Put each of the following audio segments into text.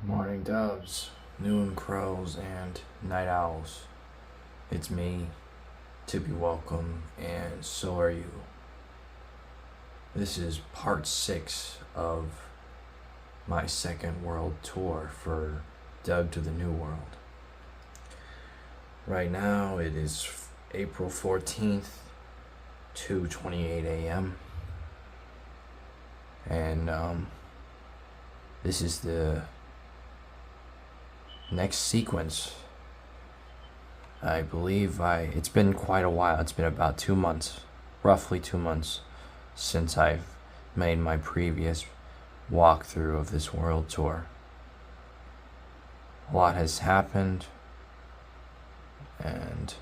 Morning doves, noon crows, and night owls. It's me, to be welcome, and so are you. This is part 6 of my second world tour for Doug to the New World. Right now it is April 14th, 2:28 a.m. And this is the next sequence. I believe it's been quite a while. It's been about 2 months, roughly 2 months, since I've made my previous walkthrough of this world tour. A lot has happened, and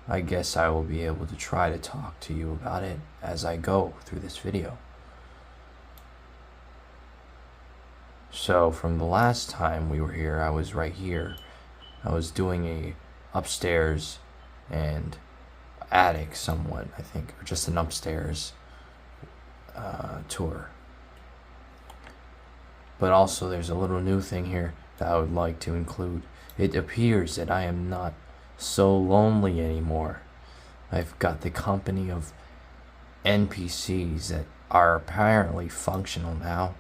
I guess I will be able to try to talk to you about it as I go through this video. So from the last time we were here, I was right here. I was doing a upstairs and attic somewhat, I think, or just an upstairs tour. But also there's a little new thing here that I would like to include. It appears that I am not so lonely anymore. I've got the company of NPCs that are apparently functional now.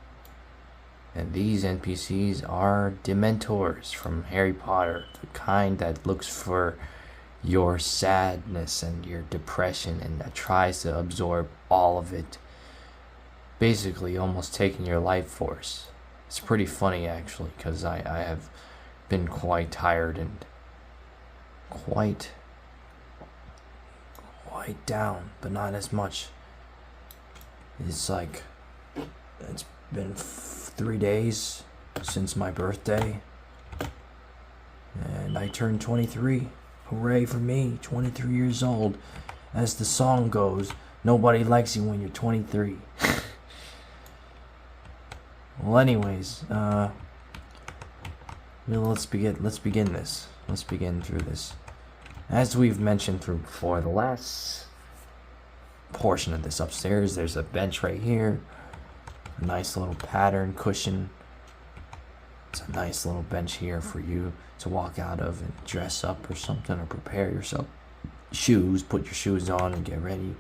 And these NPCs are Dementors from Harry Potter, the kind that looks for your sadness and your depression and that tries to absorb all of it, basically almost taking your life force. It's pretty funny actually, because I have been quite tired and quite down, but not as much. It's like it's been 3 days since my birthday, and I turned 23. Hooray for me, 23 years old. As the song goes, nobody likes you when you're 23. Well, anyways, let's begin this. Let's begin through this. As we've mentioned through before, the last portion of this upstairs, there's a bench right here. A nice little pattern cushion. It's a nice little bench here for you to walk out of and dress up or something, or prepare yourself. Put your shoes on and get ready.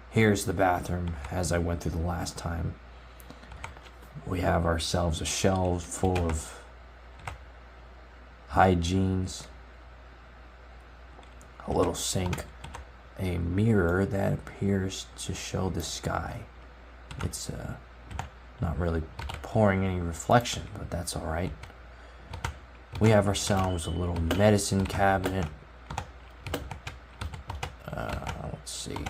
Here's the bathroom as I went through the last time. We have ourselves a shelf full of hygienes, a little sink, a mirror that appears to show the sky. It's not really pouring any reflection, but that's alright. We have ourselves a little medicine cabinet. Let's see.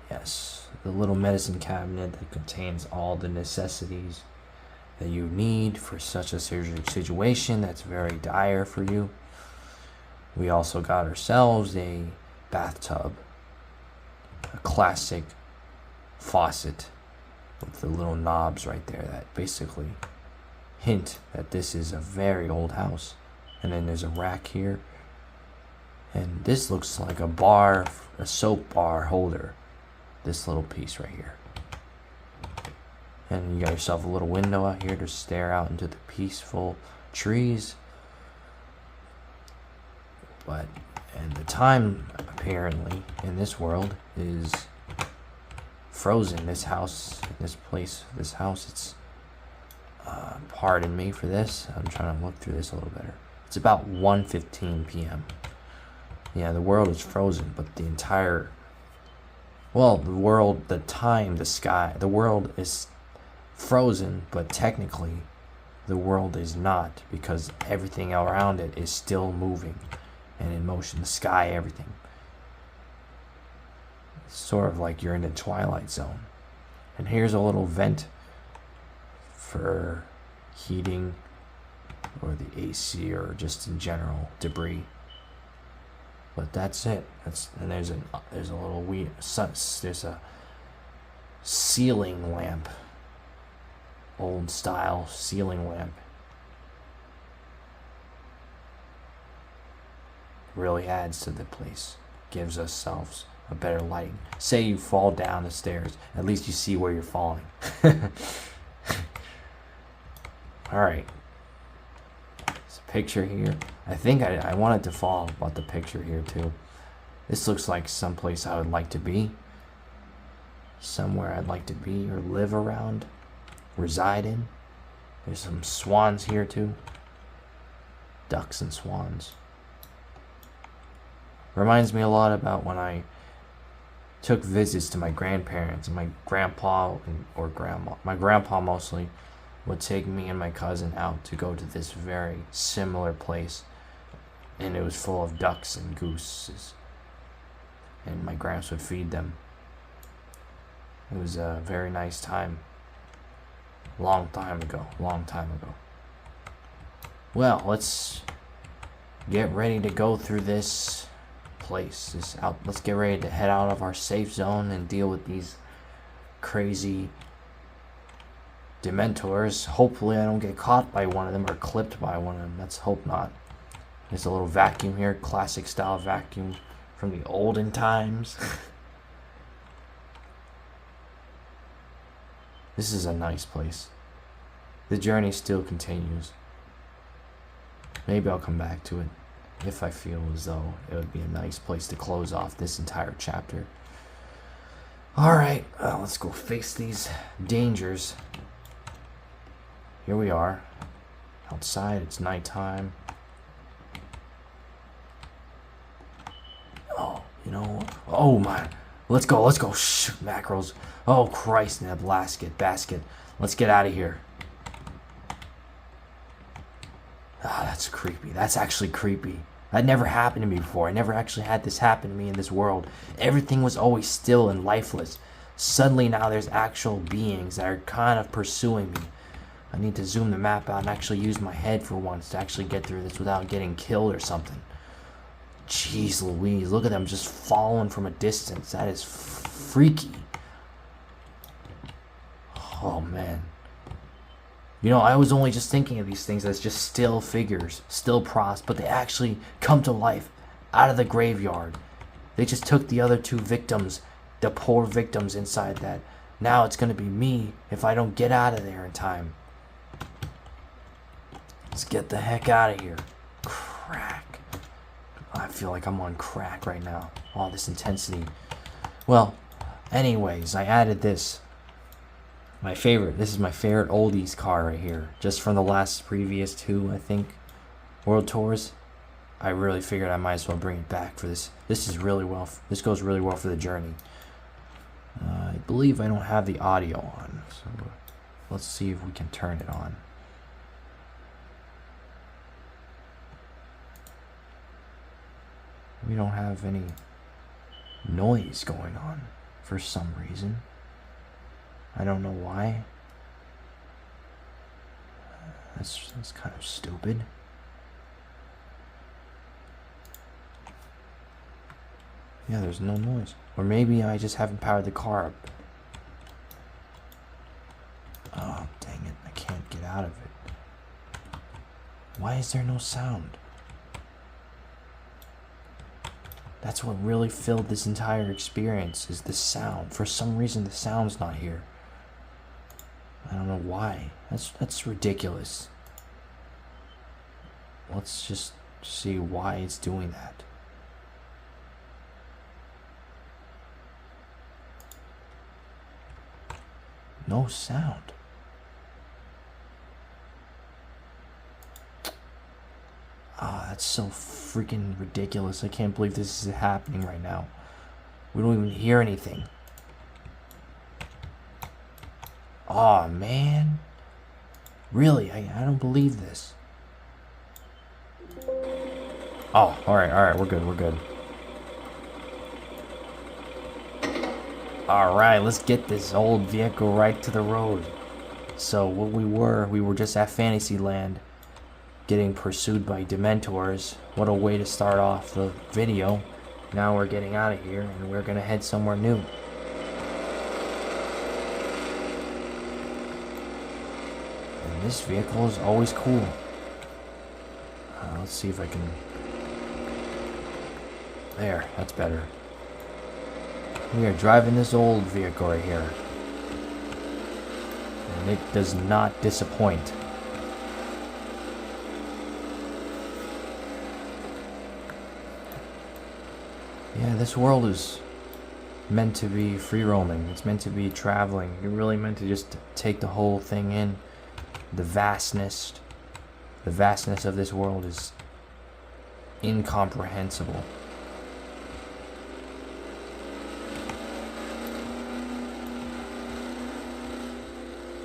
Yes, the little medicine cabinet that contains all the necessities that you need for such a situation that's very dire for you. We also got ourselves a bathtub, a classic faucet with the little knobs right there that basically hint that this is a very old house. And then there's a rack here, and this looks like a soap bar holder, this little piece right here. And you got yourself a little window out here to stare out into the peaceful trees. And the time apparently in this world is frozen. This house, it's pardon me for this, I'm trying to look through this a little better. It's about 1:15 p.m. Yeah, the world is frozen, but the world is frozen, but technically the world is not, because everything around it is still moving and in motion. The sky, everything. It's sort of like you're in the Twilight Zone. And here's a little vent for heating or the AC or just in general debris. But that's it. And there's a little there's a ceiling lamp, old style ceiling lamp. Really adds to the place, gives ourselves a better lighting. Say you fall down the stairs, at least you see where you're falling. Alright. There's a picture here. I think I wanted to follow about the picture here too. This looks like someplace I would like to be. Somewhere I'd like to be or live around. Reside in. There's some swans here too. Ducks and swans. Reminds me a lot about when I took visits to my grandparents and my grandpa or grandma. My grandpa mostly would take me and my cousin out to go to this very similar place, and it was full of ducks and gooses, and my gramps would feed them. It was a very nice time. Long time ago. Well, let's get ready to go through this place. Let's get ready to head out of our safe zone and deal with these crazy Dementors. Hopefully I don't get caught by one of them or clipped by one of them. Let's hope not. There's a little vacuum here, classic style vacuum from the olden times. This is a nice place. The journey still continues. Maybe I'll come back to it if I feel as though it would be a nice place to close off this entire chapter. Alright, let's go face these dangers. Here we are. Outside, it's nighttime. Oh, you know, oh my. Let's go. Shh, mackerels. Oh Christ, Ned, basket. Let's get out of here. Ah, that's creepy. That's actually creepy. That never happened to me before. I never actually had this happen to me in this world. Everything was always still and lifeless. Suddenly now there's actual beings that are kind of pursuing me. I need to zoom the map out and actually use my head for once to actually get through this without getting killed or something. Jeez Louise, look at them just following from a distance. That is freaky. Oh man. You know, I was only just thinking of these things as just still figures, still props, but they actually come to life out of the graveyard. They just took the other two victims, the poor victims inside that. Now it's going to be me if I don't get out of there in time. Let's get the heck out of here. Crack. I feel like I'm on crack right now. All this intensity. Well, anyways, I added this. This is my favorite oldies car right here. Just from the last previous two, I think, world tours. I really figured I might as well bring it back for this. This goes really well for the journey. I believe I don't have the audio on, so let's see if we can turn it on. We don't have any noise going on for some reason. I don't know why. That's kind of stupid. Yeah, there's no noise. Or maybe I just haven't powered the car up. Oh, dang it. I can't get out of it. Why is there no sound? That's what really filled this entire experience, is the sound. For some reason, the sound's not here. I don't know why. That's ridiculous. Let's just see why it's doing that. No sound. Ah, that's so freaking ridiculous. I can't believe this is happening right now. We don't even hear anything. Aw, man. Really, I don't believe this. Oh, alright, we're good. Alright, let's get this old vehicle right to the road. So, what we were just at Fantasyland, getting pursued by Dementors. What a way to start off the video. Now we're getting out of here, and we're gonna head somewhere new. This vehicle is always cool. Let's see if I can... There, that's better. We are driving this old vehicle right here. And it does not disappoint. Yeah, this world is meant to be free roaming. It's meant to be traveling. You're really meant to just take the whole thing in. The vastness of this world is incomprehensible.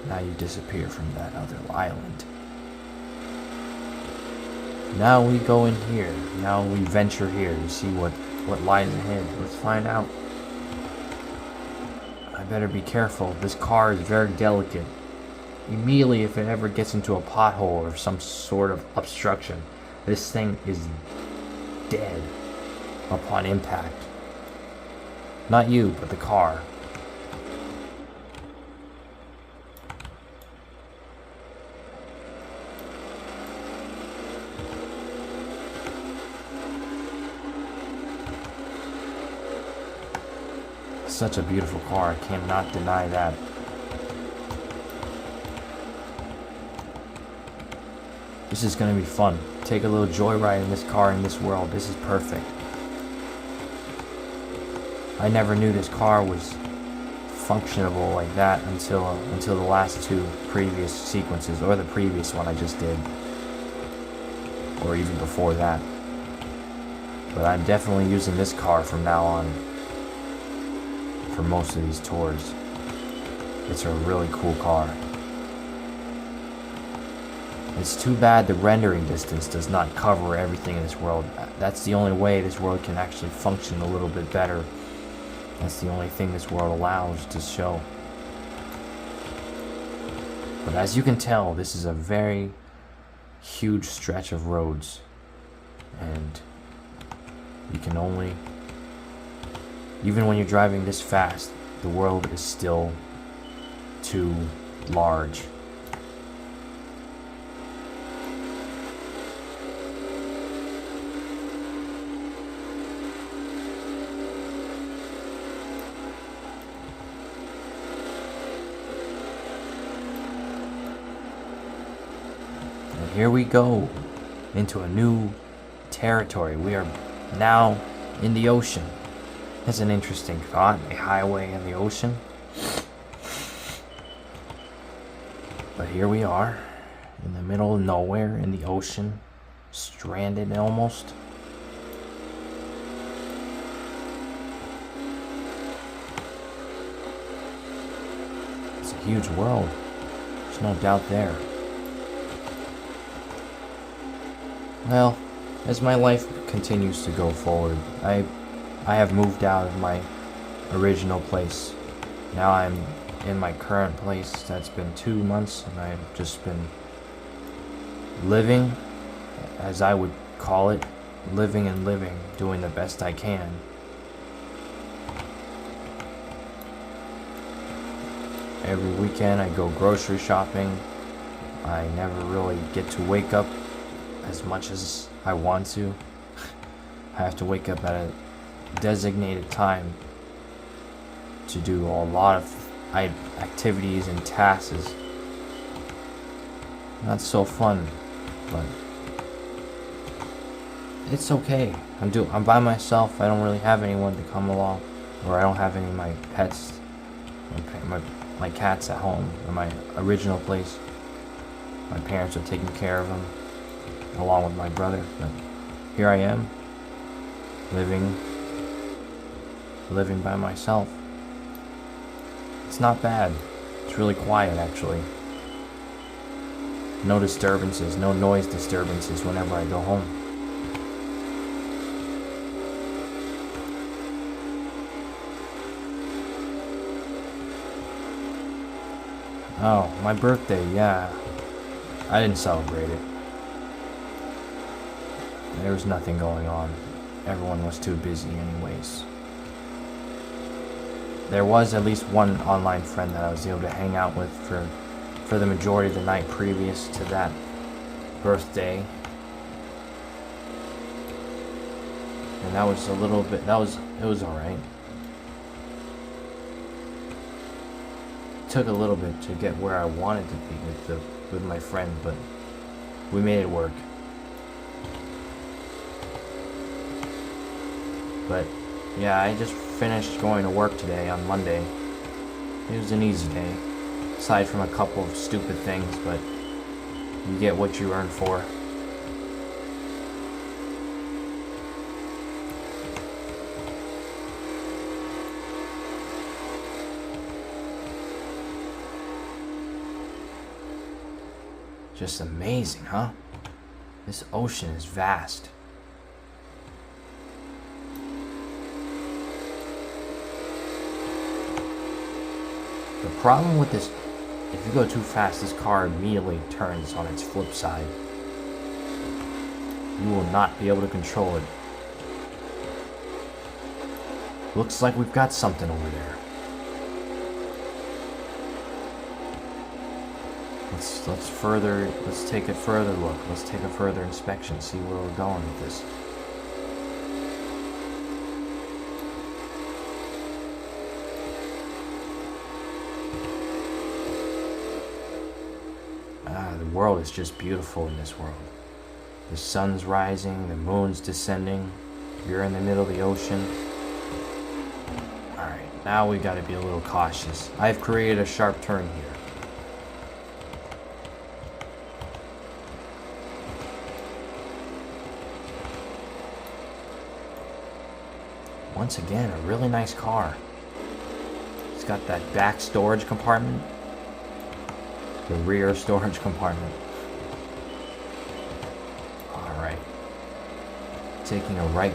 Now you disappear from that other island. Now we go in here. Now we venture here to see what lies ahead. Let's find out. I better be careful. This car is very delicate. Immediately, if it ever gets into a pothole or some sort of obstruction, this thing is dead upon impact. Not you, but the car. Such a beautiful car, I cannot deny that. This is gonna be fun. Take a little joyride in this car in this world. This is perfect. I never knew this car was functionable like that until the last two previous sequences, or the previous one I just did, or even before that. But I'm definitely using this car from now on for most of these tours. It's a really cool car. It's too bad the rendering distance does not cover everything in this world. That's the only way this world can actually function a little bit better. That's the only thing this world allows to show. But as you can tell, this is a very huge stretch of roads. And you can only... Even when you're driving this fast, the world is still too large. And here we go into a new territory. We are now in the ocean. That's an interesting thought, a highway in the ocean. But here we are, in the middle of nowhere, in the ocean, stranded almost. It's a huge world, there's no doubt there. Well, as my life continues to go forward, I have moved out of my original place. Now I'm in my current place. That's been 2 months, and I've just been living, as I would call it, living and living, doing the best I can. Every weekend I go grocery shopping. I never really get to wake up as much as I want to. I have to wake up at a designated time to do a lot of activities and tasks. Not so fun, but it's okay. I'm by myself. I don't really have anyone to come along, or I don't have any of my pets, my cats at home, or my original place. My parents are taking care of them, along with my brother. But here I am, living by myself. It's not bad. It's really quiet, actually. No disturbances, no noise disturbances whenever I go home. Oh, my birthday, yeah. I didn't celebrate it. There was nothing going on. Everyone was too busy anyways. There was at least one online friend that I was able to hang out with for the majority of the night previous to that birthday. And that was a little bit, it was alright. Took a little bit to get where I wanted to be with my friend, but we made it work. But Yeah, I just finished going to work today on Monday. It was an easy day, aside from a couple of stupid things, but you get what you earn for. Just amazing, huh? This ocean is vast. The problem with this, if you go too fast, this car immediately turns on its flip side. You will not be able to control it. Looks like we've got something over there. Let's take a further look. Let's take a further inspection, see where we're going with this. The world is just beautiful in this world. The sun's rising, the moon's descending. You're in the middle of the ocean. Alright, now we gotta be a little cautious. I've created a sharp turn here. Once again, a really nice car. It's got that back storage compartment. The rear storage compartment. Alright. Taking a right.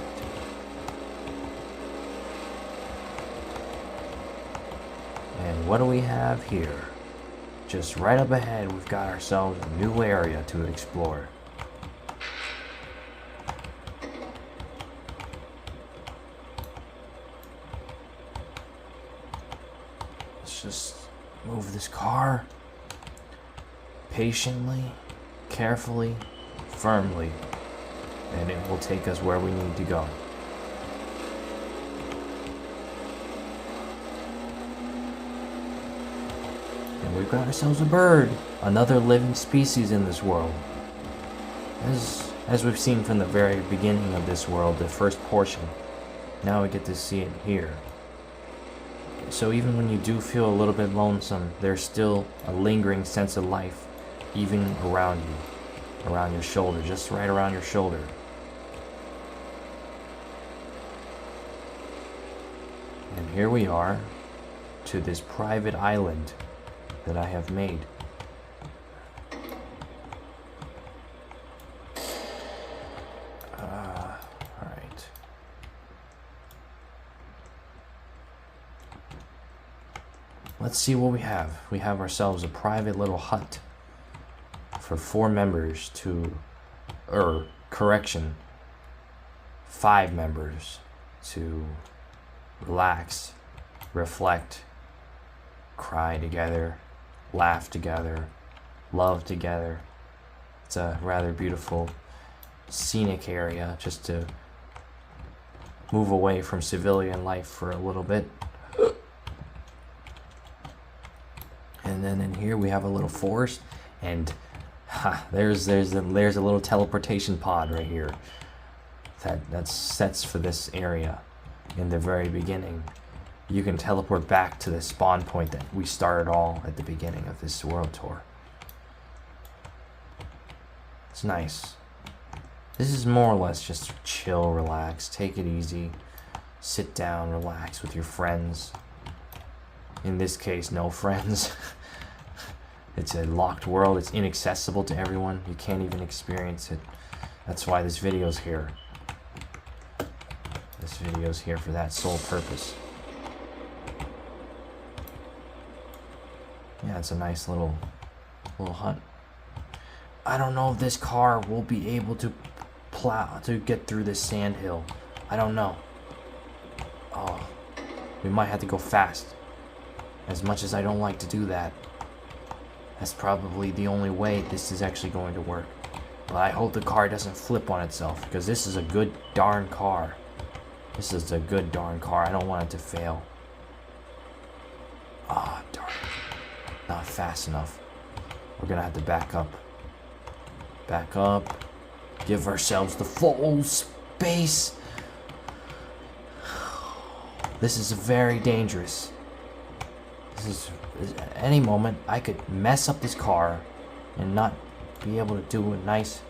And what do we have here? Just right up ahead, we've got ourselves a new area to explore. Let's just move this car patiently, carefully, firmly, and it will take us where we need to go. And we've got ourselves a bird, another living species in this world. As we've seen from the very beginning of this world, the first portion, now we get to see it here. So even when you do feel a little bit lonesome, there's still a lingering sense of life even around you, around your shoulder, just right around your shoulder. And here we are to this private island that I have made. Alright. Let's see what we have. We have ourselves a private little hut for 4 members to, or correction, 5 members to relax, reflect, cry together, laugh together, love together. It's a rather beautiful scenic area just to move away from civilian life for a little bit. And then in here we have a little forest, and there's a little teleportation pod right here that sets for this area. In the very beginning, you can teleport back to the spawn point that we started all at the beginning of this world tour. It's nice. This is more or less just chill, relax, take it easy, sit down, relax with your friends. In this case, no friends. It's a locked world. It's inaccessible to everyone. You can't even experience it. That's why this video's here. This video's here for that sole purpose. Yeah, it's a nice little hut. I don't know if this car will be able to get through this sand hill. I don't know. Oh, we might have to go fast. As much as I don't like to do that, that's probably the only way this is actually going to work. But I hope the car doesn't flip on itself, because this is a good darn car. This is a good darn car. I don't want it to fail. Ah, darn. Not fast enough. We're gonna have to back up. Back up. Give ourselves the full space. This is very dangerous. At any moment, I could mess up this car and not be able to do a nice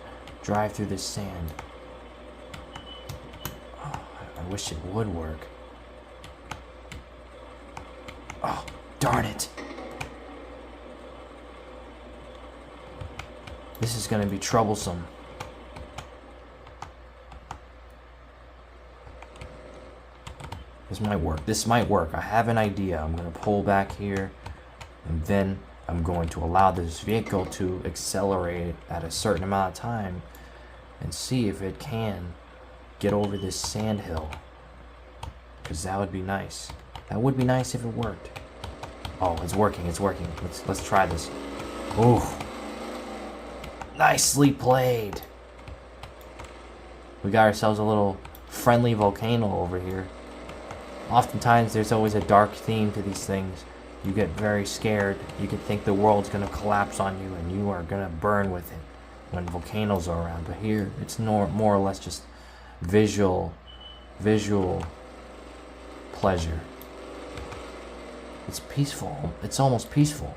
drive through this sand. Oh, I wish it would work. Oh, darn it. This is going to be troublesome. This might work. I have an idea. I'm going to pull back here, and then I'm going to allow this vehicle to accelerate at a certain amount of time and see if it can get over this sand hill. Because that would be nice. That would be nice if it worked. Oh, it's working. Let's try this. Ooh. Nicely played. We got ourselves a little friendly volcano over here. Oftentimes there's always a dark theme to these things. You get very scared. You could think the world's gonna collapse on you and you are gonna burn with it when volcanoes are around. But here it's more or less just visual pleasure. It's peaceful. It's almost peaceful.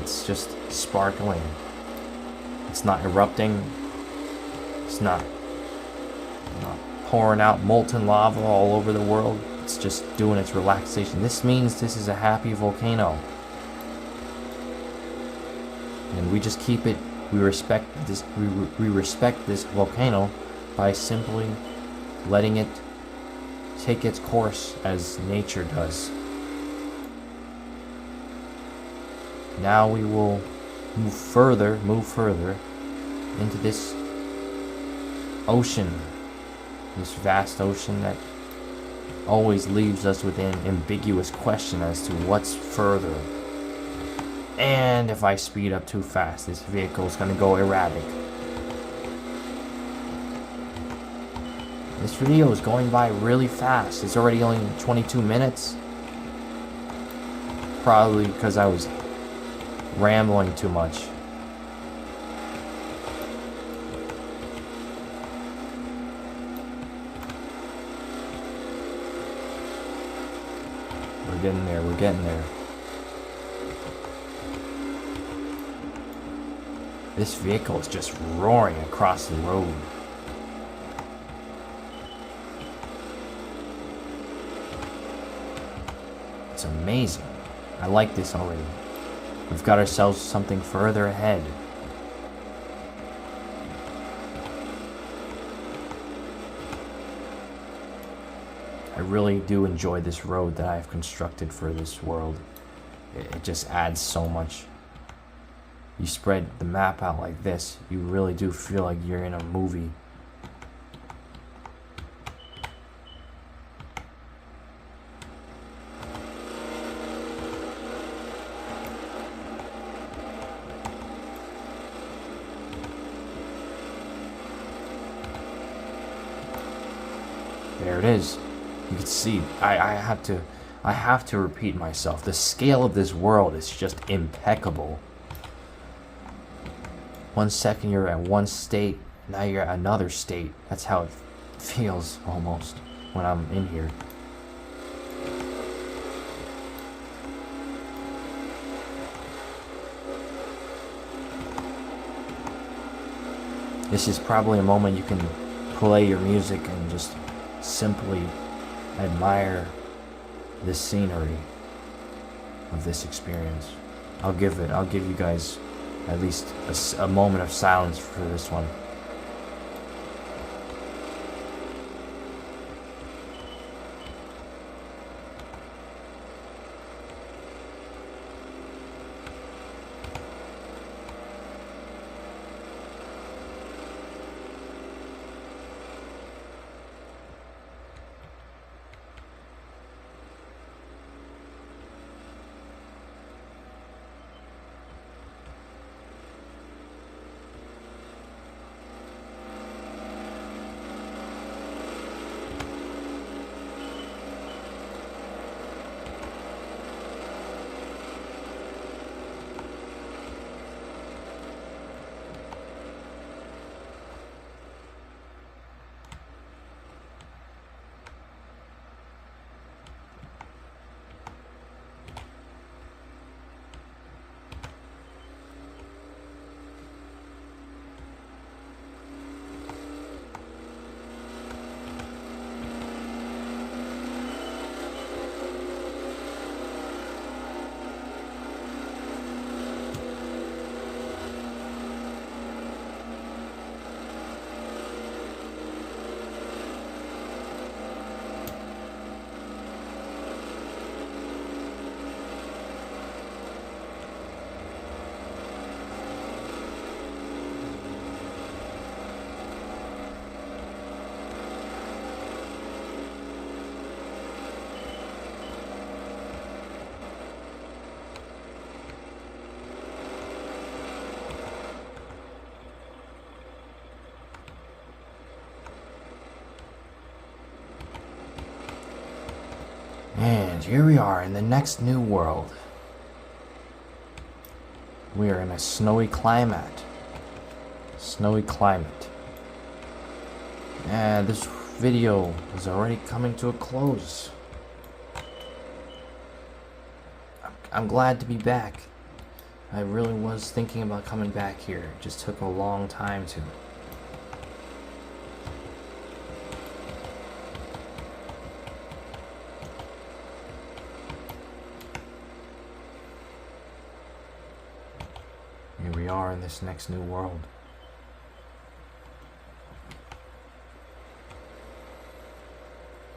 It's just sparkling. It's not erupting. It's not pouring out molten lava all over the world. It's just doing its relaxation. This means this is a happy volcano. And we just keep it, we respect this volcano by simply letting it take its course as nature does. Now we will move further into this ocean. This vast ocean that always leaves us with an ambiguous question as to what's further. And if I speed up too fast, this vehicle is going to go erratic. This video is going by really fast. It's already only 22 minutes. Probably because I was rambling too much. We're getting there. This vehicle is just roaring across the road. It's amazing. I like this already. We've got ourselves something further ahead. I really do enjoy this road that I've constructed for this world. It just adds so much. You spread the map out like this, you really do feel like you're in a movie. There it is. You can see, I have to repeat myself. The scale of this world is just impeccable. 1 second you're at one state, now you're at another state. That's how it feels almost when I'm in here. This is probably a moment you can play your music and just simply admire the scenery of this experience. I'll give you guys at least a moment of silence for this one. here we are in the next new world. We are in a snowy climate. Snowy climate. And this video is already coming to a close. I'm glad to be back. I really was thinking about coming back here. It just took a long time to. Here we are in this next new world.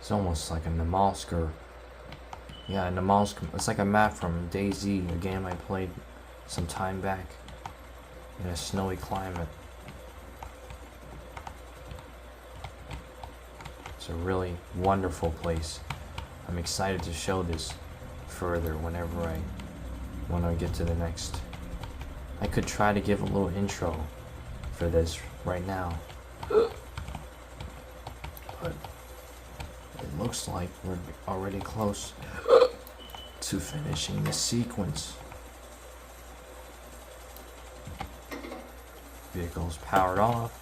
It's almost like a Namalsk or... Yeah, Namalsk. It's like a map from DayZ, a game I played some time back in a snowy climate. It's a really wonderful place. I'm excited to show this further when I get to the next. I could try to give a little intro for this right now, but it looks like we're already close to finishing the sequence. Vehicle's powered off.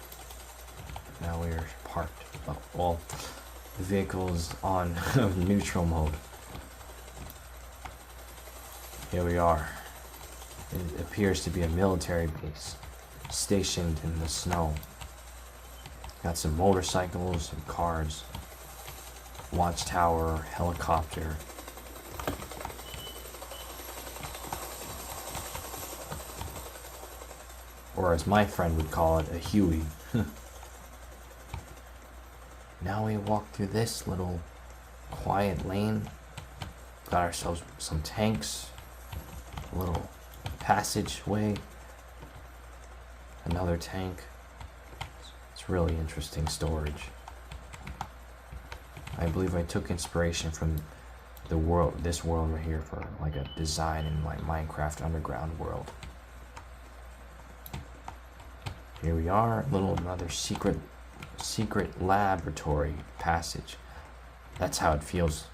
Now we are parked. Oh, well, the vehicle is on neutral mode. Here we are. It appears to be a military base stationed in the snow. Got some motorcycles, some cars, watchtower, helicopter. Or as my friend would call it, a Huey. Now we walk through this little quiet lane. Got ourselves some tanks, a little passageway, another tank. It's really interesting storage. I believe I took inspiration from this world right here for like a design in my Minecraft Underground world. Here we are, another secret laboratory passage. That's how it feels.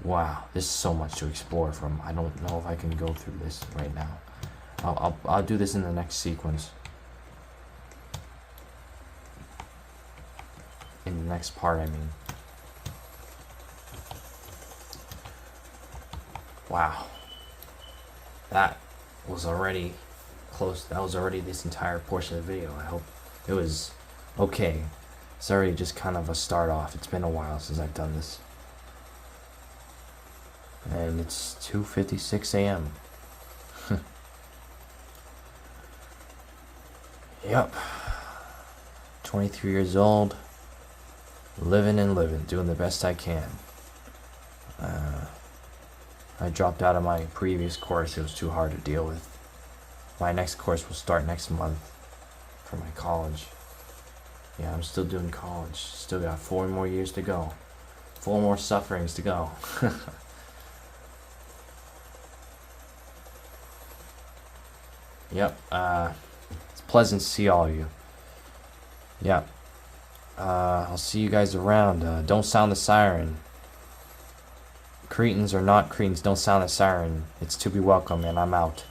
Wow, there's so much to explore from. I don't know if I can go through this right now. I'll do this in the next sequence. In the next part, I mean. Wow. That was already close. That was already this entire portion of the video. I hope it was okay. It's already just kind of a start off. It's been a while since I've done this. And it's 2:56 a.m. Yep. 23 years old. Living and living. Doing the best I can. I dropped out of my previous course. It was too hard to deal with. My next course will start next month for my college. Yeah, I'm still doing college. Still got 4 more years to go. 4 more sufferings to go. Yep, it's pleasant to see all of you. Yep. I'll see you guys around. Don't sound the siren. Cretans or not Cretans, don't sound the siren. It's to be welcome, and I'm out.